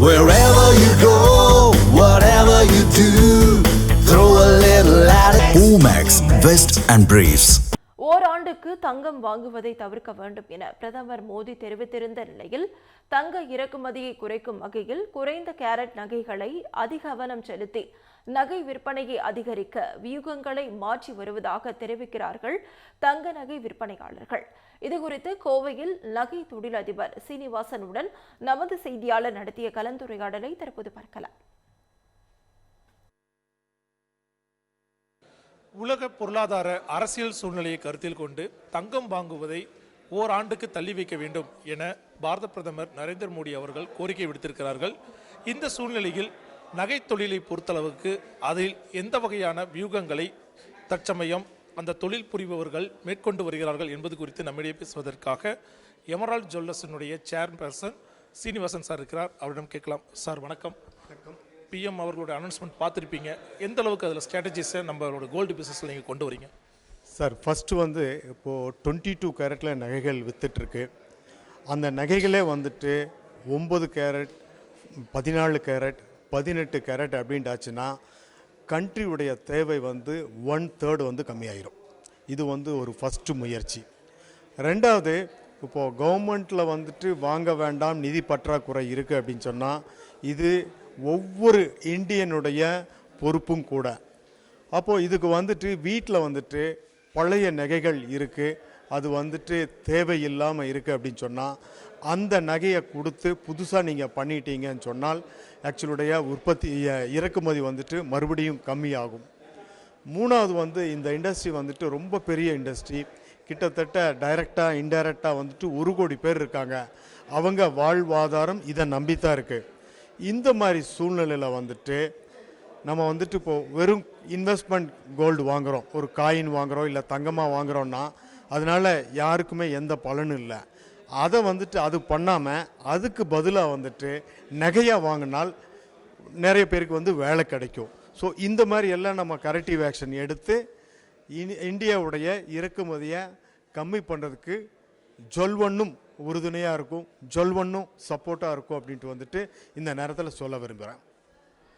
Wherever you go, whatever you do, throw a little at it. Omax, Vest and Briefs. ஓராண்டுக்கு தங்கம் வாங்குவதை தவிர்க்க வேண்டும் என பிரதமர் மோடி தெரிவித்திருந்த நிலையில் தங்க இறக்குமதியை குறைக்கும் வகையில் குறைந்த கேரட் நகைகளை அதிக கவனம் செலுத்தி நகை விற்பனையை அதிகரிக்க வியூகங்களை மாற்றி வருவதாக தெரிவிக்கிறார்கள் தங்க நகை விற்பனையாளர்கள். இதுகுறித்து கோவையில் நகை தொழிலதிபர் சீனிவாசனுடன் நமது செய்தியாளர் நடத்திய கலந்துரையாடலை தற்போது பார்க்கலாம். உலக பொருளாதார அரசியல் சூழ்நிலையை கருத்தில் கொண்டு தங்கம் வாங்குவதை ஓராண்டுக்கு தள்ளி வைக்க வேண்டும் என பாரத பிரதமர் நரேந்திர மோடி அவர்கள் கோரிக்கை விடுத்திருக்கிறார்கள். இந்த சூழ்நிலையில் நகை தொழிலை பொறுத்தளவுக்கு அதில் எந்த வகையான வியூகங்களை தற்சமயம் அந்த தொழில் புரிபவர்கள் மேற்கொண்டு வருகிறார்கள் என்பது குறித்து நம்மிடையே பேசுவதற்காக எமரால்ட் ஜுவல்லர்ஸினுடைய சேர்பர்சன் சீனிவாசன் சார் இருக்கிறார். அவரிடம் கேட்கலாம். சார் வணக்கம். பிஎம் அவர்களுடைய அனௌன்ஸ்மெண்ட் பார்த்துருப்பீங்க. எந்த அளவுக்கு அதில் ஸ்ட்ராட்டஜிஸை நம்மளோட கோல்டு பிஸ்னஸில் நீங்கள் கொண்டு வரீங்க? சார் ஃபஸ்ட்டு வந்து இப்போது 22 கேரட்டில் நகைகள் விற்றுட்ருக்கு. அந்த நகைகளே வந்துட்டு 9 கேரட், 14 கேரட், 18 கேரட் அப்படின்ட்டாச்சுன்னா கண்ட்ரியுடைய தேவை வந்து 1/3 வந்து கம்மியாயிரும். இது வந்து ஒரு ஃபஸ்ட்டு முயற்சி. ரெண்டாவது, இப்போது கவர்மெண்ட்டில் வந்துட்டு வாங்க வேண்டாம், நிதி பற்றாக்குறை இருக்குது அப்படின்னு சொன்னால் இது ஒவ்வொரு இந்தியனுடைய பொறுப்பும் கூட. அப்போது இதுக்கு வந்துட்டு வீட்டில் வந்துட்டு பழைய நகைகள் இருக்குது, அது வந்துட்டு தேவையில்லாமல் இருக்குது அப்படின்னு சொன்னால் அந்த நகையை கொடுத்து புதுசாக நீங்கள் பண்ணிட்டீங்கன்னு சொன்னால் ஆக்சுவலுடைய உற்பத்தி இறக்குமதி வந்துட்டு மறுபடியும் கம்மியாகும். மூணாவது வந்து இந்த இண்டஸ்ட்ரி வந்துட்டு ரொம்ப பெரிய இண்டஸ்ட்ரி. கிட்டத்தட்ட டைரெக்டாக இன்டைரக்டாக வந்துட்டு 1 கோடி பேர் இருக்காங்க. அவங்க வாழ்வாதாரம் இதை நம்பித்தான் இருக்குது. இந்த மாதிரி சூழ்நிலையில் வந்துட்டு நம்ம வந்துட்டு இப்போது வெறும் இன்வெஸ்ட்மெண்ட் கோல்டு வாங்குகிறோம், ஒரு காயின் வாங்குகிறோம், இல்லை தங்கமாக வாங்குகிறோன்னா அதனால் யாருக்குமே எந்த பலனும் இல்லை. அதை வந்துட்டு அது பண்ணாமல் அதுக்கு பதிலாக வந்துட்டு நகையாக வாங்கினால் நிறைய பேருக்கு வந்து வேலை கிடைக்கும். ஸோ இந்த மாதிரி எல்லாம் நம்ம கரெக்டிவ் ஆக்ஷன் எடுத்து இந்தியாவுடைய இறக்குமதியை கம்மி பண்ணுறதுக்கு ஜொல்வண்ணும் உறுதுணையாக இருக்கும், ஜொல்வண்ணும் சப்போர்ட்டாக இருக்கும் அப்படின்ட்டு வந்துட்டு இந்த நேரத்தில் சொல்ல விரும்புகிறேன்.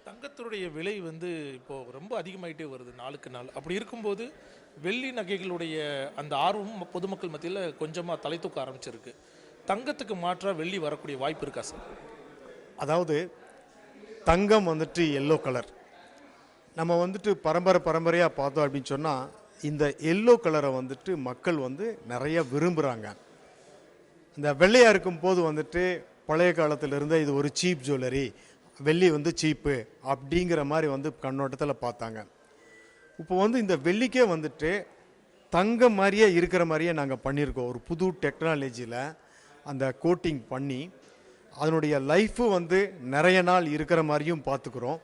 தங்கத்தினுடைய விலை வந்து இப்போது ரொம்ப அதிகமாகிட்டே வருது நாளுக்கு நாள். அப்படி இருக்கும்போது வெள்ளி நகைகளுடைய அந்த ஆர்வம் பொதுமக்கள் மத்தியில் கொஞ்சமாக தலை தூக்க ஆரம்பிச்சிருக்கு. தங்கத்துக்கு மாற்றாக வெள்ளி வரக்கூடிய வாய்ப்பு இருக்கா சார்? அதாவது தங்கம் வந்துட்டு எல்லோ கலர், நம்ம வந்துட்டு பரம்பரையாக பார்த்தோம் அப்படின்னு சொன்னால் இந்த எல்லோ கலரை வந்துட்டு மக்கள் வந்து நிறைய விரும்புகிறாங்க. இந்த வெள்ளையாக இருக்கும்போது வந்துட்டு பழைய காலத்தில் இருந்த இது ஒரு சீப் ஜுவல்லரி, வெள்ளி வந்து சீப்பு அப்படிங்கிற மாதிரி வந்து கண்ணோட்டத்தில் பார்த்தாங்க. இப்போ வந்து இந்த வெள்ளிக்கே வந்துட்டு தங்கம் மாதிரியே இருக்கிற மாதிரியே நாங்கள் பண்ணியிருக்கோம். ஒரு புது டெக்னாலஜியில் அந்த கோட்டிங் பண்ணி அதனுடைய லைஃபு வந்து நிறைய நாள் இருக்கிற மாதிரியும் பார்த்துக்குறோம்.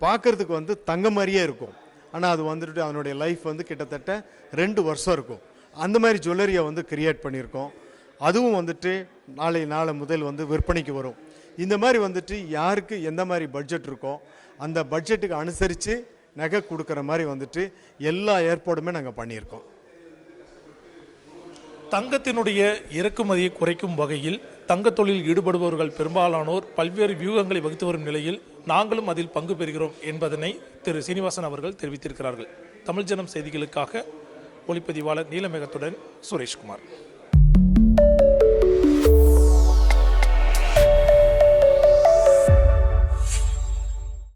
பார்க்குறதுக்கு வந்து தங்கம் மாதிரியே இருக்கும், ஆனால் அது வந்துட்டு அதனுடைய லைஃப் வந்து கிட்டத்தட்ட 2 வருஷம் இருக்கும். அந்த மாதிரி ஜுவல்லரியை வந்து கிரியேட் பண்ணியிருக்கோம். அதுவும் வந்துட்டு நாளை முதல் வந்து விற்பனைக்கு வரும். இந்த மாதிரி வந்துட்டு யாருக்கு எந்த மாதிரி பட்ஜெட் இருக்கோ அந்த பட்ஜெட்டுக்கு அனுசரித்து நகை கொடுக்குற மாதிரி வந்துட்டு எல்லா ஏற்பாடுமே நாங்கள் பண்ணியிருக்கோம். தங்கத்தினுடைய இறக்குமதியை குறைக்கும் வகையில் தங்க தொழில் ஈடுபடுபவர்கள் பெரும்பாலானோர் பல்வேறு வியூகங்களை வகுத்து வரும் நிலையில் நாங்களும் அதில் பங்கு பெறுகிறோம் என்பதனை திரு சீனிவாசன் அவர்கள் தெரிவித்திருக்கிறார்கள். தமிழ் ஜனம் செய்திகளுக்காக ஒளிப்பதிவாளர் நீலமேகத்துடன் சுரேஷ்குமார்.